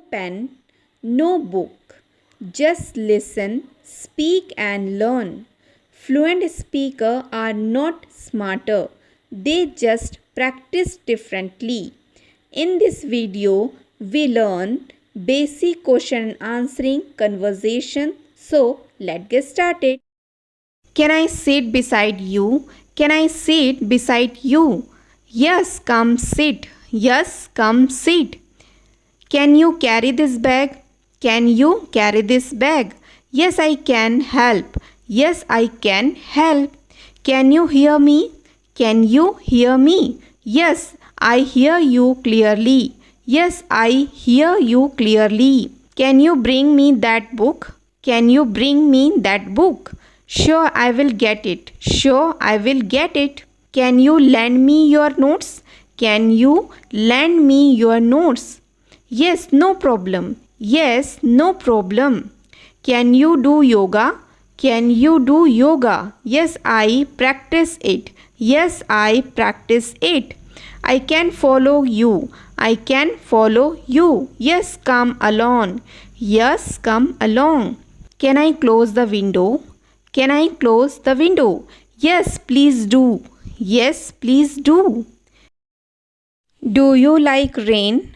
pen, no book. Just listen, speak and learn. Fluent speakers are not smarter. They just practice differently. In this video, we learn basic question and answering conversation. So, let's get started. Can I sit beside you? Can I sit beside you? Yes, come sit. Yes, come sit. Can you carry this bag? Can you carry this bag? Yes, I can help. Yes, I can help. Can you hear me? Can you hear me? Yes, I hear you clearly. Yes, I hear you clearly. Can you bring me that book? Can you bring me that book? Sure, I will get it. Sure, I will get it. Can you lend me your notes? Can you lend me your notes? Yes, no problem. Yes, no problem. Can you do yoga? Can you do yoga? Yes, I practice it. Yes, I practice it. I can follow you. I can follow you. Yes, come along. Yes, come along. Can I close the window? Can I close the window? Yes, please do. Yes, please do. Do you like rain?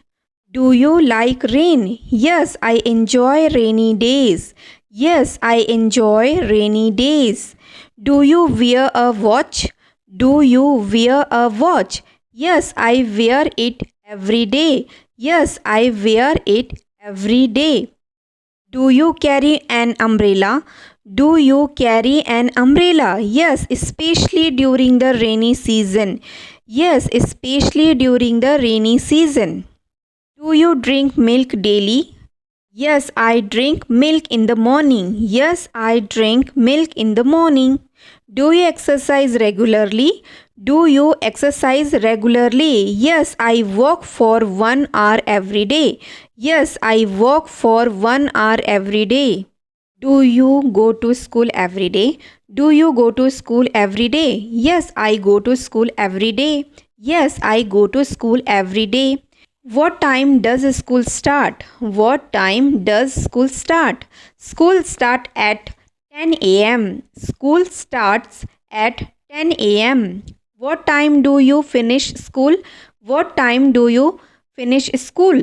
Do you like rain? Yes, I enjoy rainy days. Yes, I enjoy rainy days. Do you wear a watch? Do you wear a watch? Yes, I wear it every day. Yes, I wear it every day. Do you carry an umbrella? Do you carry an umbrella? Yes, especially during the rainy season. Yes, especially during the rainy season. Do you drink milk daily? Yes, I drink milk in the morning. Yes, I drink milk in the morning. Do you exercise regularly? Do you exercise regularly? Yes, I walk for 1 hour every day. Yes, I walk for 1 hour every day. Do you go to school every day? Do you go to school every day? Yes, I go to school every day. Yes, I go to school every day. What time does school start? What time does school start? School start at 10 a.m. School starts at 10 a.m. What time do you finish school? What time do you finish school?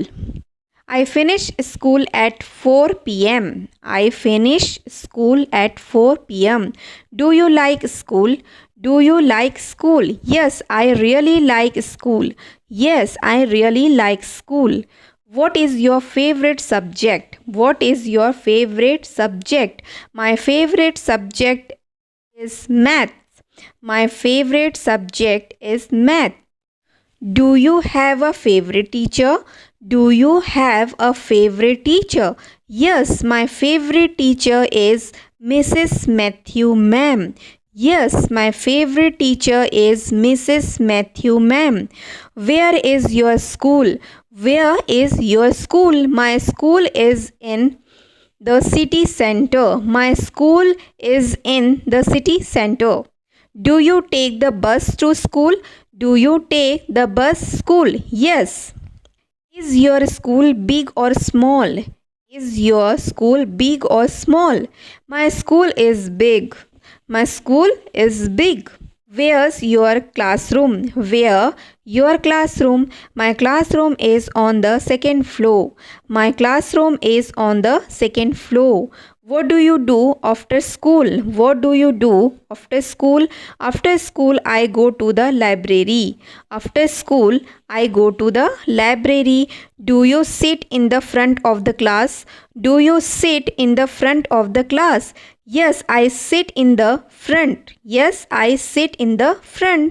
I finish school at 4 p.m. I finish school at 4 p.m. Do you like school? Do you like school? Yes, I really like school. Yes, I really like school. What is your favorite subject? What is your favorite subject? My favorite subject is math. My favorite subject is math. Do you have a favorite teacher? Do you have a favorite teacher? Yes, my favorite teacher is Mrs. Matthew ma'am. Yes, my favorite teacher is Mrs. Matthew ma'am. Where is your school? Where is your school? My school is in the city center. My school is in the city center. Do you take the bus to school? Do you take the bus school? Yes. Is your school big or small? Is your school big or small? My school is big. My school is big. Where's your classroom? Where your classroom? My classroom is on the second floor. My classroom is on the second floor. What do you do after school? What do you do after school? After school, I go to the library. After school, I go to the library. Do you sit in the front of the class? Do you sit in the front of the class? Yes, I sit in the front. Yes, I sit in the front.